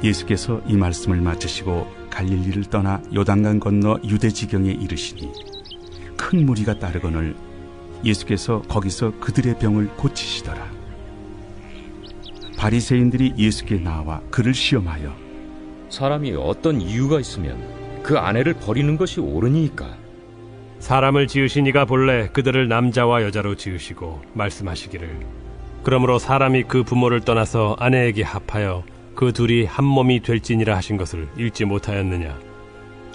예수께서 이 말씀을 마치시고 갈릴리를 떠나 요단강 건너 유대 지경에 이르시니 큰 무리가 따르거늘 예수께서 거기서 그들의 병을 고치시더라. 바리새인들이 예수께 나와 그를 시험하여 사람이 어떤 이유가 있으면 그 아내를 버리는 것이 옳으니까? 사람을 지으신 이가 본래 그들을 남자와 여자로 지으시고 말씀하시기를 그러므로 사람이 그 부모를 떠나서 아내에게 합하여 그 둘이 한 몸이 될지니라 하신 것을 읽지 못하였느냐.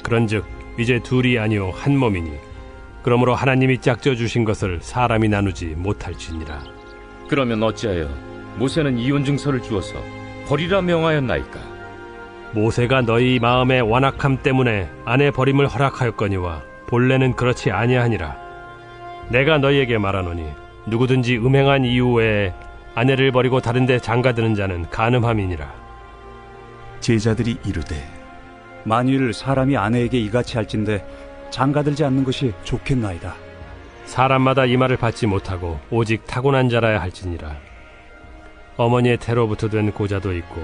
그런즉 이제 둘이 아니요 한 몸이니 그러므로 하나님이 짝져 주신 것을 사람이 나누지 못할지니라. 그러면 어찌하여 모세는 이혼 증서를 주어서 버리라 명하였나이까? 모세가 너희 마음의 완악함 때문에 아내 버림을 허락하였거니와 본래는 그렇지 아니하니라. 내가 너희에게 말하노니 누구든지 음행한 이유 외에 아내를 버리고 다른 데 장가드는 자는 간음함이니라. 제자들이 이르되 만일 사람이 아내에게 이같이 할진대 장가들지 않는 것이 좋겠나이다. 사람마다 이 말을 받지 못하고 오직 타고난 자라야 할지니라. 어머니의 태로부터 된 고자도 있고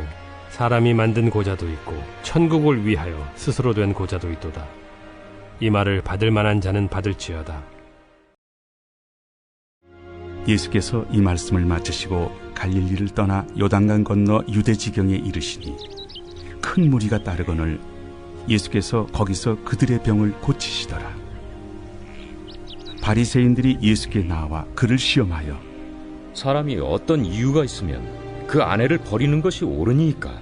사람이 만든 고자도 있고 천국을 위하여 스스로 된 고자도 있도다. 이 말을 받을 만한 자는 받을지어다. 예수께서 이 말씀을 마치시고 갈릴리를 떠나 요단강 건너 유대 지경에 이르시니 큰 무리가 따르거늘 예수께서 거기서 그들의 병을 고치시더라. 바리새인들이 예수께 나와 그를 시험하여 사람이 어떤 이유가 있으면 그 아내를 버리는 것이 옳으니까?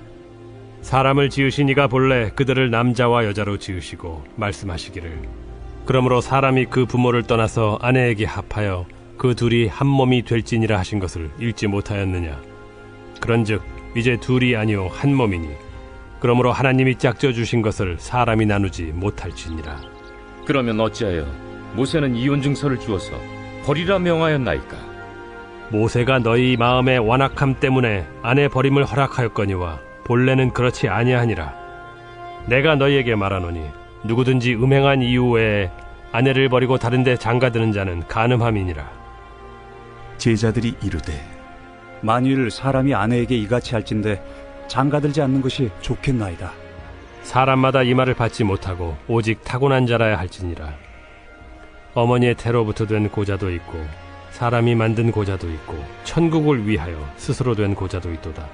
사람을 지으신 이가 본래 그들을 남자와 여자로 지으시고 말씀하시기를 그러므로 사람이 그 부모를 떠나서 아내에게 합하여 그 둘이 한 몸이 될지니라 하신 것을 읽지 못하였느냐. 그런즉 이제 둘이 아니요 한 몸이니 그러므로 하나님이 짝져 주신 것을 사람이 나누지 못할지니라. 그러면 어찌하여 모세는 이혼 증서를 주어서 버리라 명하였나이까? 모세가 너희 마음의 완악함 때문에 아내 버림을 허락하였거니와 본래는 그렇지 아니하니라. 내가 너희에게 말하노니 누구든지 음행한 이유 외에 아내를 버리고 다른 데 장가드는 자는 간음함이니라. 제자들이 이르되 만일 사람이 아내에게 이같이 할진대 장가들지 않는 것이 좋겠나이다. 사람마다 이 말을 받지 못하고 오직 타고난 자라야 할지니라. 어머니의 태로부터 된 고자도 있고 사람이 만든 고자도 있고 천국을 위하여 스스로 된 고자도 있도다.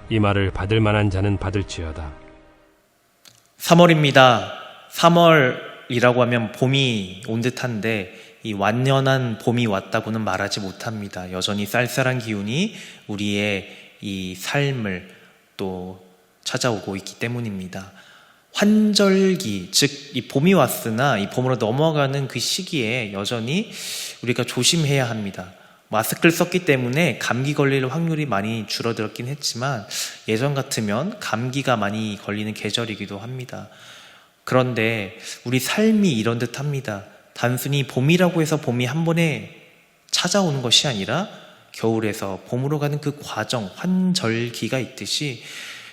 이 말을 받을 만한 자는 받을지어다. 3월입니다. 3월이라고 하면 봄이 온 듯한데 이 완연한 봄이 왔다고는 말하지 못합니다. 여전히 쌀쌀한 기운이 우리의 이 삶을 또 찾아오고 있기 때문입니다. 환절기, 즉 이 봄이 왔으나 이 봄으로 넘어가는 그 시기에 여전히 우리가 조심해야 합니다. 마스크를 썼기 때문에 감기 걸릴 확률이 많이 줄어들었긴 했지만 예전 같으면 감기가 많이 걸리는 계절이기도 합니다. 그런데 우리 삶이 이런 듯 합니다. 단순히 봄이라고 해서 봄이 한 번에 찾아오는 것이 아니라 겨울에서 봄으로 가는 그 과정, 환절기가 있듯이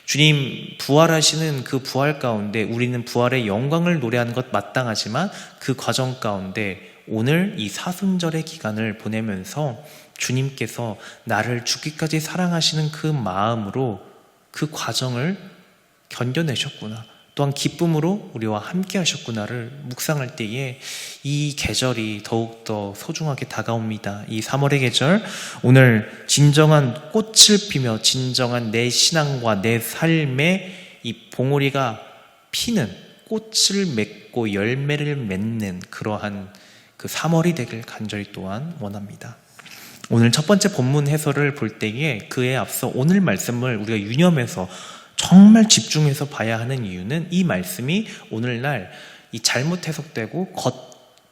주님 부활하시는 그 부활 가운데 우리는 부활의 영광을 노래하는 것 마땅하지만 그 과정 가운데 오늘 이 사순절의 기간을 보내면서 주님께서 나를 죽기까지 사랑하시는 그 마음으로 그 과정을 견뎌내셨구나. 또한 기쁨으로 우리와 함께 하셨구나를 묵상할 때에 이 계절이 더욱더 소중하게 다가옵니다. 이 3월의 계절, 오늘 진정한 꽃을 피며 진정한 내 신앙과 내 삶의 이 봉오리가 피는 꽃을 맺고 열매를 맺는 그러한 그 3월이 되길 간절히 또한 원합니다. 오늘 첫 번째 본문 해설을 볼 때에 그에 앞서 오늘 말씀을 우리가 유념해서 정말 집중해서 봐야 하는 이유는 이 말씀이 오늘날 이 잘못 해석되고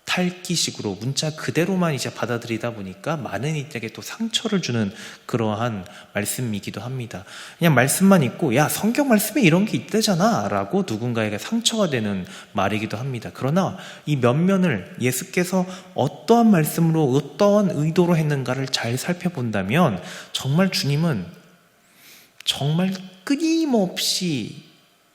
겉핥기식으로 문자 그대로만 이제 받아들이다 보니까 많은 이들에게 또 상처를 주는 그러한 말씀이기도 합니다. 그냥 말씀만 읽고 야 성경 말씀에 이런 게 있대잖아 라고 누군가에게 상처가 되는 말이기도 합니다. 그러나 이 면면을 예수께서 어떠한 말씀으로 어떠한 의도로 했는가를 잘 살펴본다면 정말 주님은 정말 끊임없이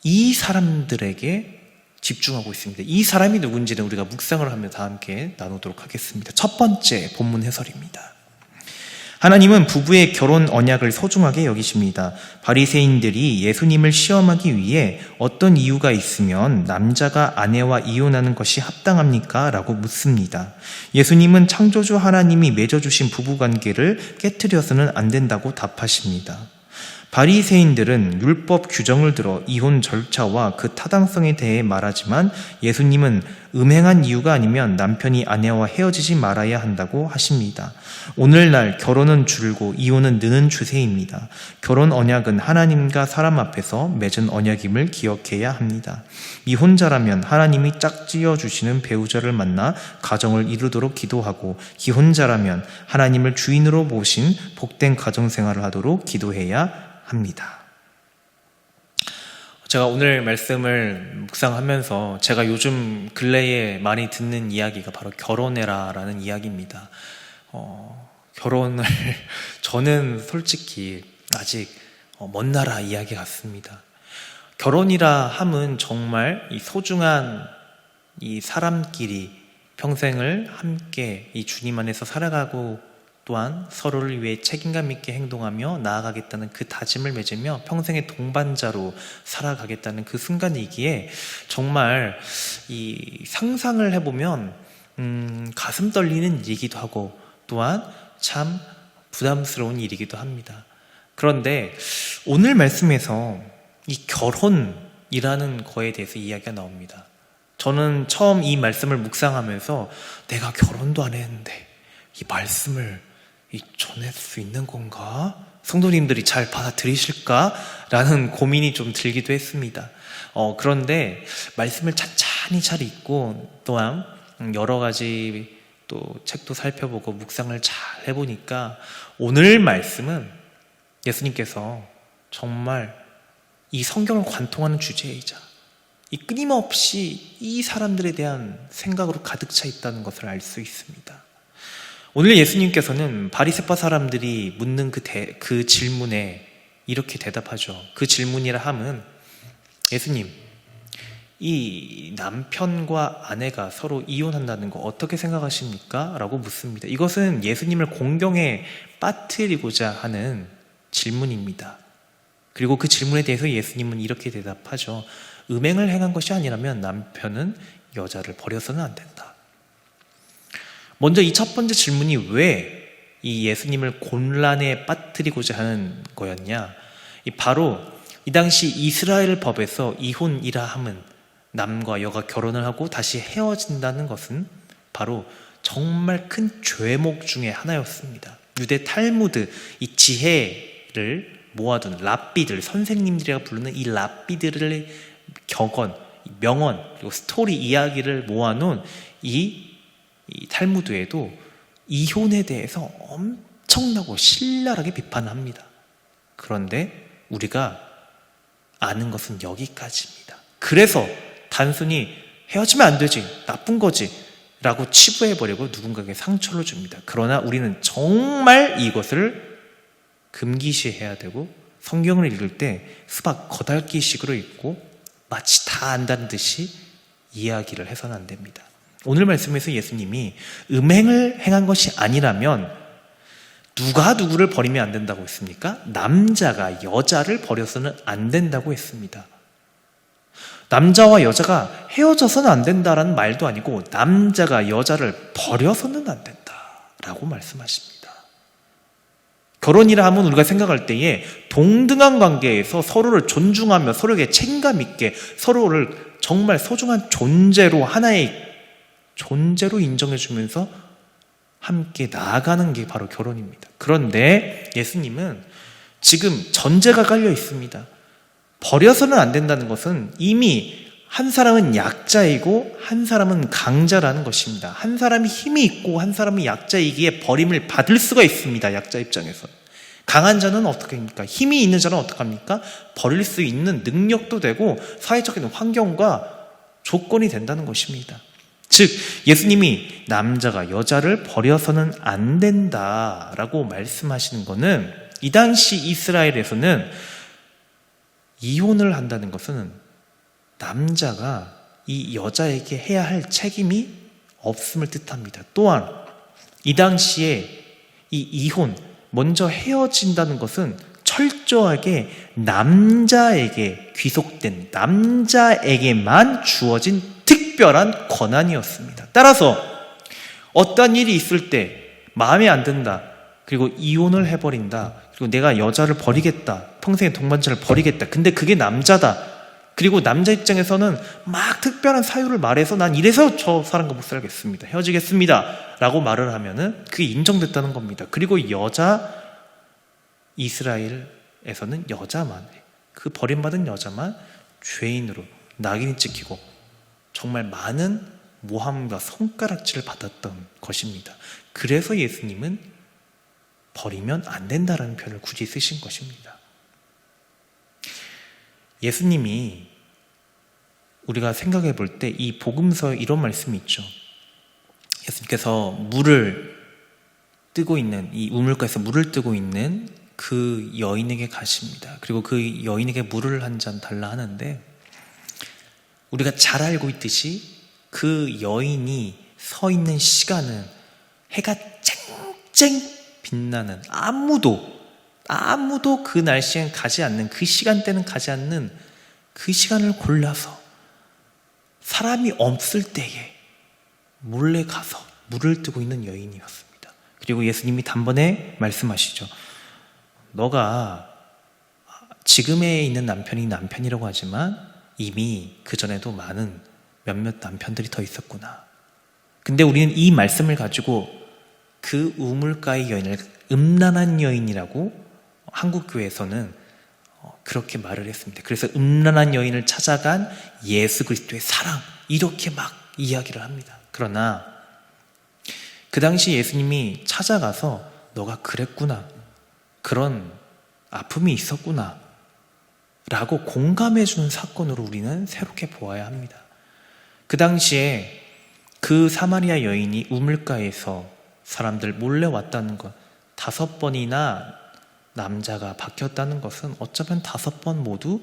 이 사람들에게 집중하고 있습니다. 이 사람이 누군지는 우리가 묵상을 하며 다 함께 나누도록 하겠습니다. 첫 번째 본문 해설입니다. 하나님은 부부의 결혼 언약을 소중하게 여기십니다. 바리새인들이 예수님을 시험하기 위해 어떤 이유가 있으면 남자가 아내와 이혼하는 것이 합당합니까? 라고 묻습니다. 예수님은 창조주 하나님이 맺어주신 부부관계를 깨트려서는 안 된다고 답하십니다. 바리새인들은 율법 규정을 들어 이혼 절차와 그 타당성에 대해 말하지만 예수님은 음행한 이유가 아니면 남편이 아내와 헤어지지 말아야 한다고 하십니다. 오늘날 결혼은 줄고 이혼은 느는 추세입니다. 결혼 언약은 하나님과 사람 앞에서 맺은 언약임을 기억해야 합니다. 미혼자라면 하나님이 짝지어 주시는 배우자를 만나 가정을 이루도록 기도하고, 기혼자라면 하나님을 주인으로 모신 복된 가정생활을 하도록 기도해야 합니다. 제가 오늘 말씀을 묵상하면서 제가 요즘 근래에 많이 듣는 이야기가 바로 결혼해라 라는 이야기입니다. 결혼을 저는 솔직히 아직 먼 나라 이야기 같습니다. 결혼이라 함은 정말 이 소중한 이 사람끼리 평생을 함께 이 주님 안에서 살아가고, 또한 서로를 위해 책임감 있게 행동하며 나아가겠다는 그 다짐을 맺으며 평생의 동반자로 살아가겠다는 그 순간이기에 정말 이 상상을 해보면 가슴 떨리는 일이기도 하고, 또한 참 부담스러운 일이기도 합니다. 그런데 오늘 말씀에서 이 결혼이라는 거에 대해서 이야기가 나옵니다. 저는 처음 이 말씀을 묵상하면서 내가 결혼도 안 했는데 이 말씀을 전할 수 있는 건가? 성도님들이 잘 받아들이실까? 라는 고민이 좀 들기도 했습니다. 그런데 말씀을 찬찬히 잘 읽고, 또한 여러 가지 또 책도 살펴보고 묵상을 잘 해보니까 오늘 말씀은 예수님께서 정말 이 성경을 관통하는 주제이자 이 끊임없이 이 사람들에 대한 생각으로 가득 차 있다는 것을 알 수 있습니다. 오늘 예수님께서는 바리새파 사람들이 묻는 그 질문에 이렇게 대답하죠. 그 질문이라 함은, 예수님, 이 남편과 아내가 서로 이혼한다는 거 어떻게 생각하십니까? 라고 묻습니다. 이것은 예수님을 공경에 빠뜨리고자 하는 질문입니다. 그리고 그 질문에 대해서 예수님은 이렇게 대답하죠. 음행을 행한 것이 아니라면 남편은 여자를 버려서는 안 된다. 먼저 이 첫 번째 질문이 왜 이 예수님을 곤란에 빠뜨리고자 하는 거였냐? 바로 이 당시 이스라엘 법에서 이혼이라 함은 남과 여가 결혼을 하고 다시 헤어진다는 것은 바로 정말 큰 죄목 중에 하나였습니다. 유대 탈무드, 이 지혜를 모아둔 랍비들, 선생님들이라 부르는 이 랍비들의 격언, 명언, 그리고 스토리 이야기를 모아놓은 이 탈무드에도 이혼에 대해서 엄청나고 신랄하게 비판합니다. 그런데 우리가 아는 것은 여기까지입니다. 그래서 단순히 헤어지면 안 되지, 나쁜 거지 라고 치부해버리고 누군가에게 상처를 줍니다. 그러나 우리는 정말 이것을 금기시해야 되고, 성경을 읽을 때 수박 거달기식으로 읽고 마치 다 안다는 듯이 이야기를 해서는 안 됩니다. 오늘 말씀에서 예수님이 음행을 행한 것이 아니라면 누가 누구를 버리면 안 된다고 했습니까? 남자가 여자를 버려서는 안 된다고 했습니다. 남자와 여자가 헤어져서는 안 된다라는 말도 아니고 남자가 여자를 버려서는 안 된다라고 말씀하십니다. 결혼이라 하면 우리가 생각할 때에 동등한 관계에서 서로를 존중하며 서로에게 책임감 있게 서로를 정말 소중한 존재로, 하나의 존재로 인정해주면서 함께 나아가는 게 바로 결혼입니다. 그런데 예수님은 지금 전제가 깔려 있습니다. 버려서는 안 된다는 것은 이미 한 사람은 약자이고 한 사람은 강자라는 것입니다. 한 사람이 힘이 있고 한 사람이 약자이기에 버림을 받을 수가 있습니다. 약자 입장에서. 강한 자는 어떻게 합니까? 힘이 있는 자는 어떻게 합니까? 버릴 수 있는 능력도 되고 사회적인 환경과 조건이 된다는 것입니다. 즉 예수님이 남자가 여자를 버려서는 안 된다라고 말씀하시는 것은 이 당시 이스라엘에서는 이혼을 한다는 것은 남자가 이 여자에게 해야 할 책임이 없음을 뜻합니다. 또한 이 당시에 이 이혼, 먼저 헤어진다는 것은 철저하게 남자에게 귀속된, 남자에게만 주어진 특별한 권한이었습니다. 따라서 어떤 일이 있을 때 마음에 안 든다, 그리고 이혼을 해버린다, 그리고 내가 여자를 버리겠다, 평생의 동반자를 버리겠다, 근데 그게 남자다, 그리고 남자 입장에서는 막 특별한 사유를 말해서 난 이래서 저 사람과 못 살겠습니다, 헤어지겠습니다 라고 말을 하면은 그게 인정됐다는 겁니다. 그리고 이스라엘에서는 여자만, 그 버림받은 여자만 죄인으로 낙인이 찍히고 정말 많은 모함과 손가락질을 받았던 것입니다. 그래서 예수님은 버리면 안 된다라는 표현을 굳이 쓰신 것입니다. 예수님이 우리가 생각해 볼 때 이 복음서에 이런 말씀이 있죠. 예수님께서 물을 뜨고 있는, 이 우물가에서 물을 뜨고 있는 그 여인에게 가십니다. 그리고 그 여인에게 물을 한 잔 달라 하는데, 우리가 잘 알고 있듯이 그 여인이 서 있는 시간은 해가 쨍쨍 빛나는, 아무도 그 날씨엔 가지 않는, 그 시간대는 가지 않는 그 시간을 골라서 사람이 없을 때에 몰래 가서 물을 뜨고 있는 여인이었습니다. 그리고 예수님이 단번에 말씀하시죠. 너가 지금에 있는 남편이 남편이라고 하지만 이미 그전에도 많은 몇몇 남편들이 더 있었구나. 근데 우리는 이 말씀을 가지고 그 우물가의 여인을 음란한 여인이라고 한국교회에서는 그렇게 말을 했습니다. 그래서 음란한 여인을 찾아간 예수 그리스도의 사랑, 이렇게 막 이야기를 합니다. 그러나 그 당시 예수님이 찾아가서 너가 그랬구나, 그런 아픔이 있었구나 라고 공감해주는 사건으로 우리는 새롭게 보아야 합니다. 그 당시에 그 사마리아 여인이 우물가에서 사람들 몰래 왔다는 것, 5번이나 남자가 바뀌었다는 것은 어쩌면 5번 모두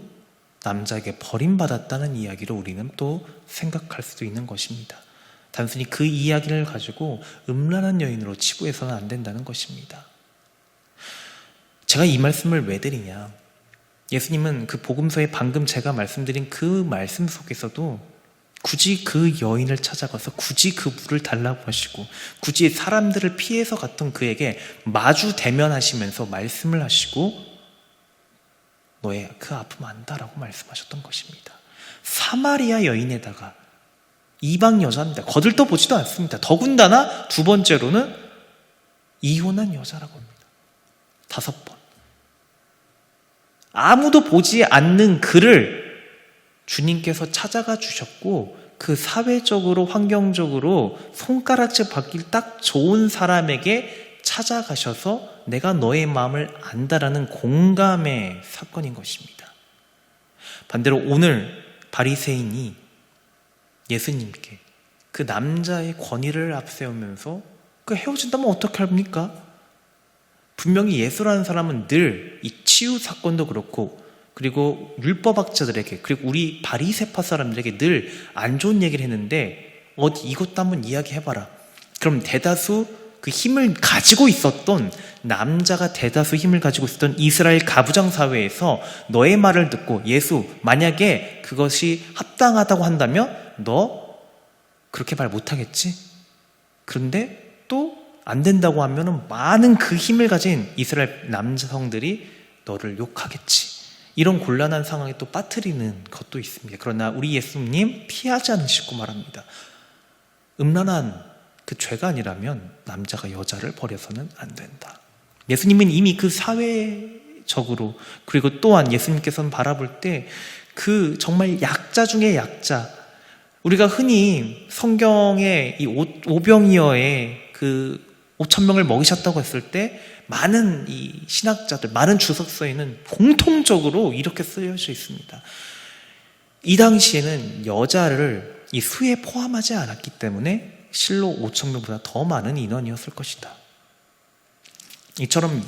남자에게 버림받았다는 이야기로 우리는 또 생각할 수도 있는 것입니다. 단순히 그 이야기를 가지고 음란한 여인으로 치부해서는 안 된다는 것입니다. 제가 이 말씀을 왜 드리냐, 예수님은 그 복음서에 방금 제가 말씀드린 그 말씀 속에서도 굳이 그 여인을 찾아가서 굳이 그 물을 달라고 하시고 굳이 사람들을 피해서 갔던 그에게 마주 대면하시면서 말씀을 하시고 너의 그 아픔 안다라고 말씀하셨던 것입니다. 사마리아 여인에다가 이방 여자입니다. 거들떠보지도 않습니다. 더군다나 두 번째로는 이혼한 여자라고 합니다. 5번. 아무도 보지 않는 그를 주님께서 찾아가 주셨고, 그 사회적으로 환경적으로 손가락질 받기 딱 좋은 사람에게 찾아가셔서 내가 너의 마음을 안다라는 공감의 사건인 것입니다. 반대로 오늘 바리새인이 예수님께 그 남자의 권위를 앞세우면서 그 헤어진다면 어떻게 합니까? 분명히 예수라는 사람은 늘 이 치유 사건도 그렇고, 그리고 율법학자들에게, 그리고 우리 바리새파 사람들에게 늘 안 좋은 얘기를 했는데, 어디 이것도 한번 이야기해봐라. 그럼 대다수 그 힘을 가지고 있었던, 남자가 대다수 힘을 가지고 있었던 이스라엘 가부장 사회에서 너의 말을 듣고 예수, 만약에 그것이 합당하다고 한다면 너 그렇게 말 못하겠지? 그런데 또 안 된다고 하면은 많은 그 힘을 가진 이스라엘 남성들이 너를 욕하겠지. 이런 곤란한 상황에 또 빠뜨리는 것도 있습니다. 그러나 우리 예수님 피하지 않으시고 말합니다. 음란한 그 죄가 아니라면 남자가 여자를 버려서는 안 된다. 예수님은 이미 그 사회적으로, 그리고 또한 예수님께서는 바라볼 때 그 정말 약자 중에 약자, 우리가 흔히 성경의 이 오병이어의 그 5,000명을 먹이셨다고 했을 때 많은 이 신학자들, 많은 주석서에는 공통적으로 이렇게 쓰여져 있습니다. 이 당시에는 여자를 이 수에 포함하지 않았기 때문에 실로 5,000명보다 더 많은 인원이었을 것이다. 이처럼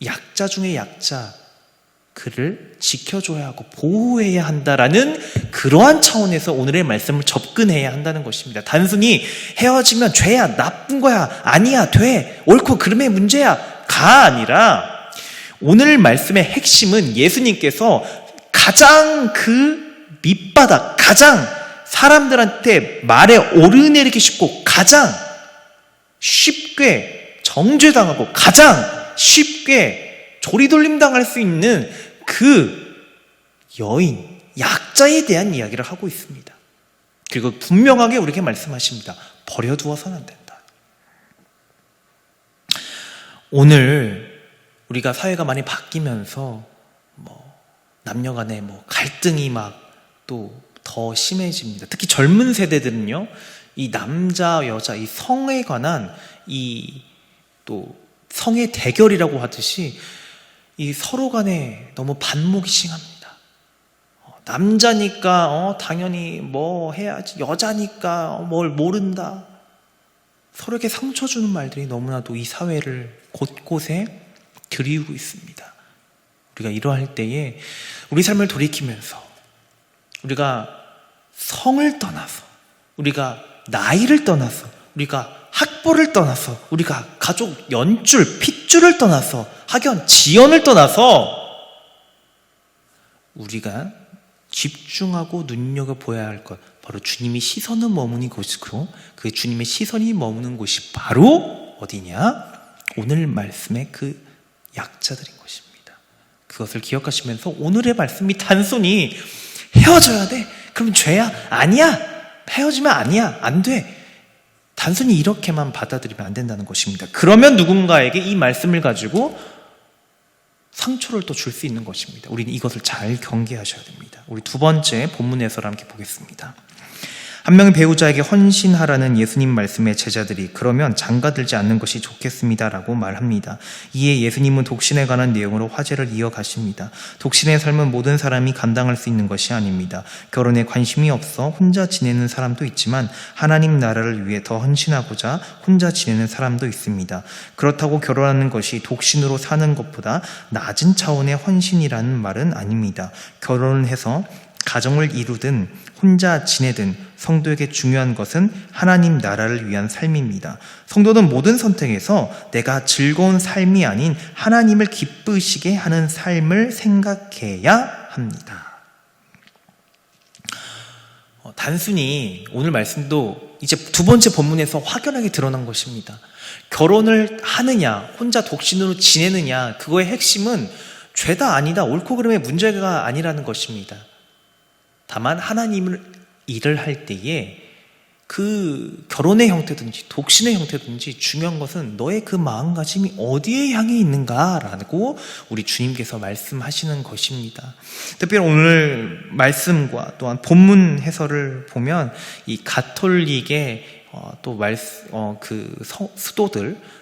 약자 중에 약자, 그를 지켜줘야 하고 보호해야 한다라는 그러한 차원에서 오늘의 말씀을 접근해야 한다는 것입니다. 단순히 헤어지면 죄야, 나쁜 거야, 아니야, 돼, 옳고 그름의 문제야, 가 아니라 오늘 말씀의 핵심은 예수님께서 가장 그 밑바닥, 가장 사람들한테 말에 오르내리기 쉽고 가장 쉽게 정죄당하고 가장 쉽게 조리돌림 당할 수 있는 그 여인, 약자에 대한 이야기를 하고 있습니다. 그리고 분명하게 우리에게 말씀하십니다. 버려두어서는 안 된다. 오늘 우리가 사회가 많이 바뀌면서 남녀 간의 갈등이 막 또 더 심해집니다. 특히 젊은 세대들은요, 이 남자, 여자, 이 성에 관한 이 또 성의 대결이라고 하듯이 이 서로 간에 너무 반목이 심합니다. 남자니까 당연히 뭐 해야지, 여자니까 뭘 모른다. 서로에게 상처 주는 말들이 너무나도 이 사회를 곳곳에 들이우고 있습니다. 우리가 이러할 때에 우리 삶을 돌이키면서 우리가 성을 떠나서, 우리가 나이를 떠나서, 우리가 학벌을 떠나서, 우리가 가족 연줄, 핏줄을 떠나서, 학연, 지연을 떠나서 우리가 집중하고 눈여겨보아야 할 것, 바로 주님이 시선을 머무는 곳이고 그 주님의 시선이 머무는 곳이 바로 어디냐? 오늘 말씀의 그 약자들인 것입니다. 그것을 기억하시면서 오늘의 말씀이 단순히 헤어져야 돼? 그럼 죄야? 아니야. 헤어지면 아니야. 안 돼. 단순히 이렇게만 받아들이면 안 된다는 것입니다. 그러면 누군가에게 이 말씀을 가지고 상처를 또 줄 수 있는 것입니다. 우리는 이것을 잘 경계하셔야 됩니다. 우리 두 번째 본문에서 함께 보겠습니다. 한 명의 배우자에게 헌신하라는 예수님 말씀의 제자들이 그러면 장가들지 않는 것이 좋겠습니다라고 말합니다. 이에 예수님은 독신에 관한 내용으로 화제를 이어가십니다. 독신의 삶은 모든 사람이 감당할 수 있는 것이 아닙니다. 결혼에 관심이 없어 혼자 지내는 사람도 있지만 하나님 나라를 위해 더 헌신하고자 혼자 지내는 사람도 있습니다. 그렇다고 결혼하는 것이 독신으로 사는 것보다 낮은 차원의 헌신이라는 말은 아닙니다. 결혼을 해서 가정을 이루든 혼자 지내든 성도에게 중요한 것은 하나님 나라를 위한 삶입니다. 성도는 모든 선택에서 내가 즐거운 삶이 아닌 하나님을 기쁘시게 하는 삶을 생각해야 합니다. 단순히 오늘 말씀도 이제 두 번째 본문에서 확연하게 드러난 것입니다. 결혼을 하느냐, 혼자 독신으로 지내느냐, 그거의 핵심은 죄다 아니다, 옳고 그름의 문제가 아니라는 것입니다. 다만 하나님을 일을 할 때에 그 결혼의 형태든지 독신의 형태든지 중요한 것은 너의 그 마음가짐이 어디에 향해 있는가라고 우리 주님께서 말씀하시는 것입니다. 특별히 오늘 말씀과 또한 본문 해설을 보면 이 가톨릭의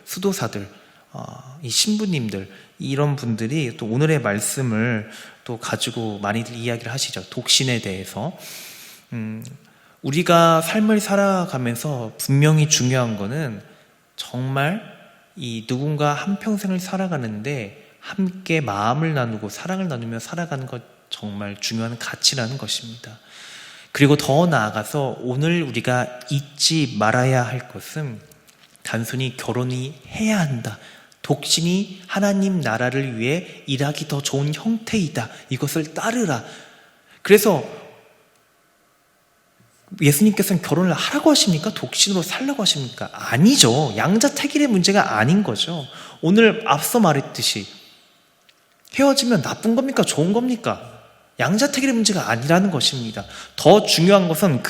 수도사들, 이 신부님들, 이런 분들이 또 오늘의 말씀을 또 가지고 많이들 이야기를 하시죠. 독신에 대해서. 우리가 삶을 살아가면서 분명히 중요한 거는 정말 이 누군가 한평생을 살아가는데 함께 마음을 나누고 사랑을 나누며 살아가는 것 정말 중요한 가치라는 것입니다. 그리고 더 나아가서 오늘 우리가 잊지 말아야 할 것은 단순히 결혼이 해야 한다, 독신이 하나님 나라를 위해 일하기 더 좋은 형태이다, 이것을 따르라. 그래서 예수님께서는 결혼을 하라고 하십니까? 독신으로 살라고 하십니까? 아니죠. 양자택일의 문제가 아닌 거죠. 오늘 앞서 말했듯이 헤어지면 나쁜 겁니까? 좋은 겁니까? 양자택일의 문제가 아니라는 것입니다. 더 중요한 것은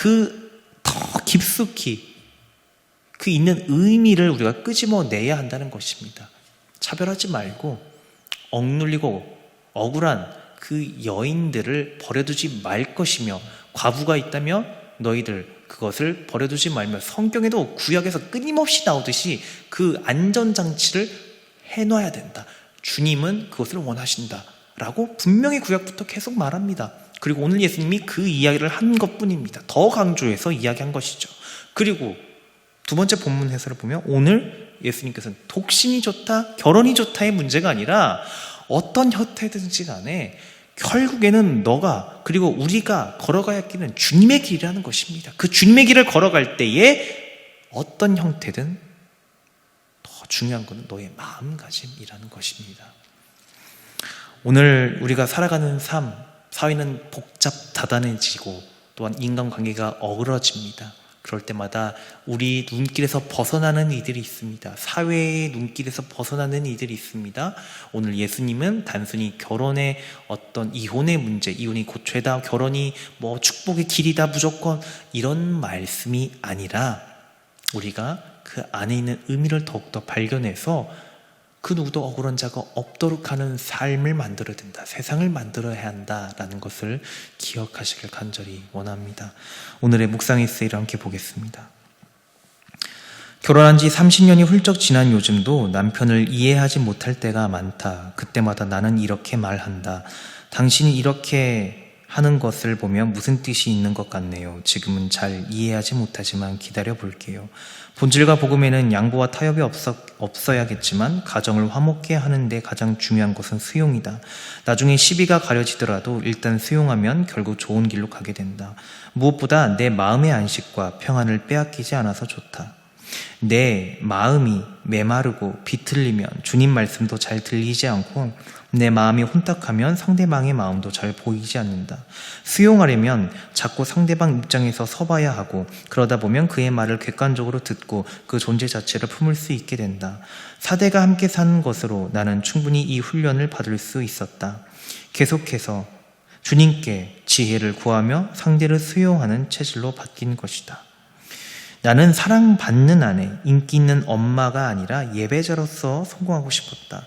더 깊숙이 그 있는 의미를 우리가 끄집어내야 한다는 것입니다. 차별하지 말고 억눌리고 억울한 그 여인들을 버려두지 말 것이며, 과부가 있다면 너희들 그것을 버려두지 말며, 성경에도 구약에서 끊임없이 나오듯이 그 안전장치를 해놔야 된다. 주님은 그것을 원하신다 라고 분명히 구약부터 계속 말합니다. 그리고 오늘 예수님이 그 이야기를 한 것뿐입니다. 더 강조해서 이야기한 것이죠. 그리고 두 번째 본문 해설을 보면 오늘 예수님께서는 독신이 좋다, 결혼이 좋다의 문제가 아니라 어떤 형태든지 간에 결국에는 너가 그리고 우리가 걸어가야 할 길은 주님의 길이라는 것입니다. 그 주님의 길을 걸어갈 때에 어떤 형태든 더 중요한 것은 너의 마음가짐이라는 것입니다. 오늘 우리가 살아가는 삶, 사회는 복잡다단해지고 또한 인간관계가 어그러집니다. 그럴 때마다 우리 눈길에서 벗어나는 이들이 있습니다. 사회의 눈길에서 벗어나는 이들이 있습니다. 오늘 예수님은 단순히 결혼의 어떤 이혼의 문제, 이혼이 곧 죄다, 결혼이 뭐 축복의 길이다 무조건 이런 말씀이 아니라 우리가 그 안에 있는 의미를 더욱더 발견해서 그 누구도 억울한 자가 없도록 하는 삶을 만들어야 된다. 세상을 만들어야 한다라는 것을 기억하시길 간절히 원합니다. 오늘의 묵상 에세이를 함께 보겠습니다. 결혼한 지 30년이 훌쩍 지난 요즘도 남편을 이해하지 못할 때가 많다. 그때마다 나는 이렇게 말한다. 당신이 이렇게 하는 것을 보면 무슨 뜻이 있는 것 같네요. 지금은 잘 이해하지 못하지만 기다려 볼게요. 본질과 복음에는 양보와 타협이 없어야겠지만 가정을 화목케 하는데 가장 중요한 것은 수용이다. 나중에 시비가 가려지더라도 일단 수용하면 결국 좋은 길로 가게 된다. 무엇보다 내 마음의 안식과 평안을 빼앗기지 않아서 좋다. 내 마음이 메마르고 비틀리면 주님 말씀도 잘 들리지 않고 내 마음이 혼탁하면 상대방의 마음도 잘 보이지 않는다. 수용하려면 자꾸 상대방 입장에서 서봐야 하고 그러다 보면 그의 말을 객관적으로 듣고 그 존재 자체를 품을 수 있게 된다. 사대가 함께 사는 것으로 나는 충분히 이 훈련을 받을 수 있었다. 계속해서 주님께 지혜를 구하며 상대를 수용하는 체질로 바뀐 것이다. 나는 사랑받는 아내, 인기 있는 엄마가 아니라 예배자로서 성공하고 싶었다.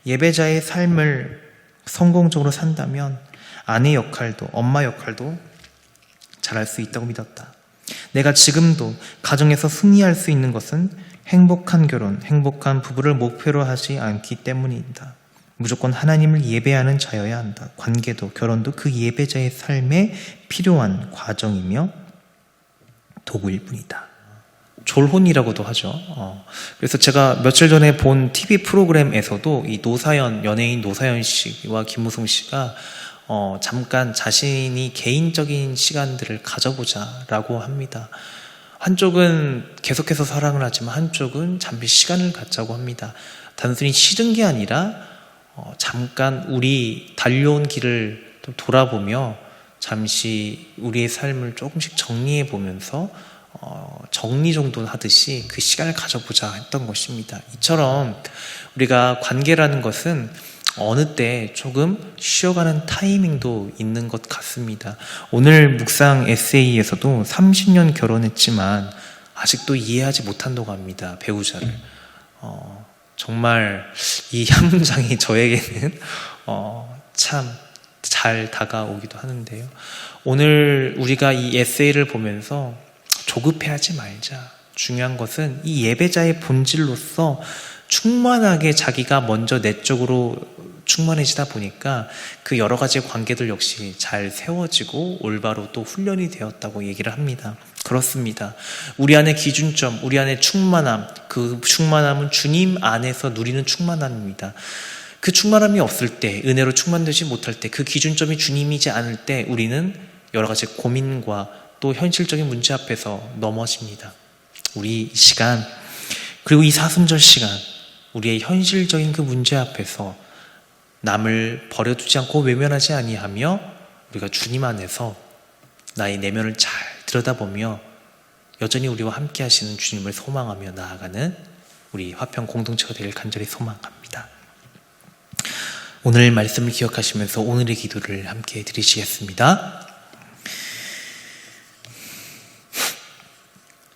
예배자의 삶을 성공적으로 산다면 아내 역할도 엄마 역할도 잘할 수 있다고 믿었다. 내가 지금도 가정에서 승리할 수 있는 것은 행복한 결혼, 행복한 부부를 목표로 하지 않기 때문이다. 무조건 하나님을 예배하는 자여야 한다. 관계도 결혼도 그 예배자의 삶에 필요한 과정이며 도구일 뿐이다. 졸혼이라고도 하죠. 그래서 제가 며칠 전에 본 TV 프로그램에서도 이 연예인 노사연 씨와 김무성 씨가 잠깐 자신이 개인적인 시간들을 가져보자라고 합니다. 한쪽은 계속해서 사랑을 하지만 한쪽은 잠시 시간을 갖자고 합니다. 단순히 싫은 게 아니라 잠깐 우리 달려온 길을 또 돌아보며 잠시 우리의 삶을 조금씩 정리해 보면서 정리 정돈 하듯이 그 시간을 가져보자 했던 것입니다. 이처럼 우리가 관계라는 것은 어느 때 조금 쉬어가는 타이밍도 있는 것 같습니다. 오늘 묵상 에세이에서도 30년 결혼했지만 아직도 이해하지 못한다고 합니다. 배우자를. 정말 이 한 문장이 저에게는 참 잘 다가오기도 하는데요. 오늘 우리가 이 에세이를 보면서 조급해하지 말자. 중요한 것은 이 예배자의 본질로서 충만하게 자기가 먼저 내적으로 충만해지다 보니까 그 여러 가지 관계들 역시 잘 세워지고 올바로 또 훈련이 되었다고 얘기를 합니다. 그렇습니다. 우리 안의 기준점, 우리 안의 충만함, 그 충만함은 주님 안에서 누리는 충만함입니다. 그 충만함이 없을 때, 은혜로 충만되지 못할 때, 그 기준점이 주님이지 않을 때 우리는 여러 가지 고민과 또 현실적인 문제 앞에서 넘어집니다. 우리 이 시간, 그리고 이 사순절 시간, 우리의 현실적인 그 문제 앞에서 남을 버려두지 않고 외면하지 아니하며 우리가 주님 안에서 나의 내면을 잘 들여다보며 여전히 우리와 함께 하시는 주님을 소망하며 나아가는 우리 화평 공동체가 되길 간절히 소망합니다. 오늘 말씀을 기억하시면서 오늘의 기도를 함께 드리시겠습니다.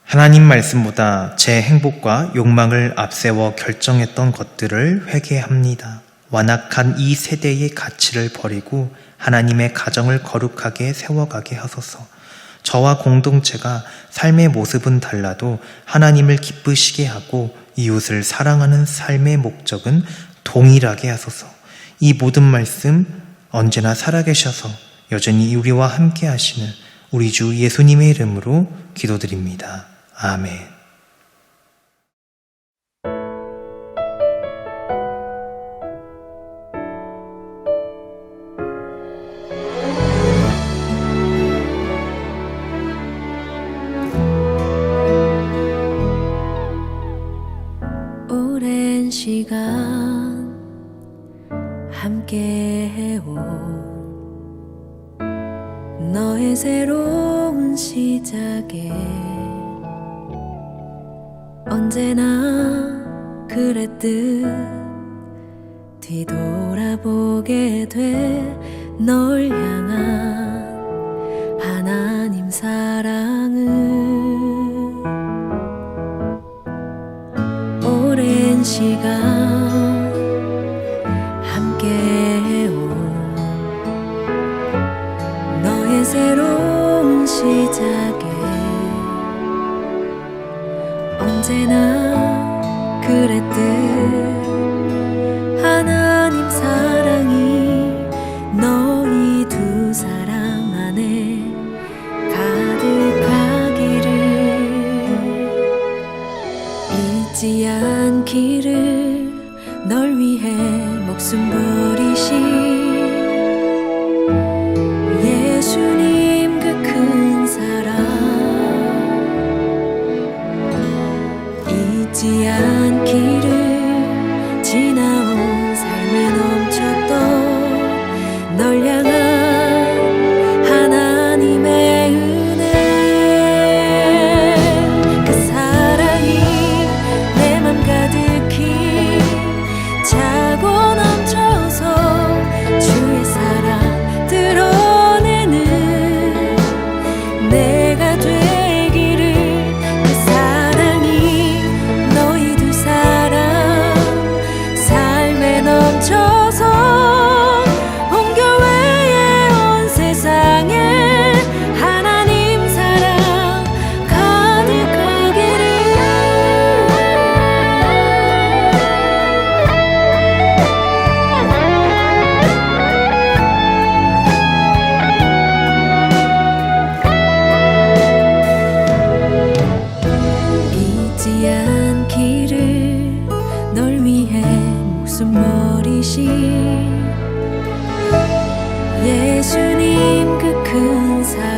하나님 말씀보다 제 행복과 욕망을 앞세워 결정했던 것들을 회개합니다. 완악한 이 세대의 가치를 버리고 하나님의 가정을 거룩하게 세워가게 하소서. 저와 공동체가 삶의 모습은 달라도 하나님을 기쁘시게 하고 이웃을 사랑하는 삶의 목적은 동일하게 하소서. 이 모든 말씀 언제나 살아계셔서 여전히 우리와 함께 하시는 우리 주 예수님의 이름으로 기도드립니다. 아멘. 함께 해온 너의 새로운 시작에 언제나 그랬듯 뒤돌아보게 돼 널 향한 하나님 사랑은 오랜 시간 함께 해온 너의 새로운 시작에 언제나 그랬듯 하나님 사랑이 너희 두 사람 안에 가득하기를 잊지 않기를 널 위해 목숨 버리신 예수님 그 큰 사랑 잊지 않기를 지나온 삶에 넘쳤던 널 향한 하나님의 은혜 그 사랑이 내 맘 가득히 차고 넘쳐서 주의 사랑 드러내는 내가 되기를 그 사랑이 너희 두 사람 삶에 넘쳐서 온 교회에 온 세상에 하나님 사랑 가득하기를 잊지 않기를 널 위해 목숨 버리신 예수님 그 큰 사랑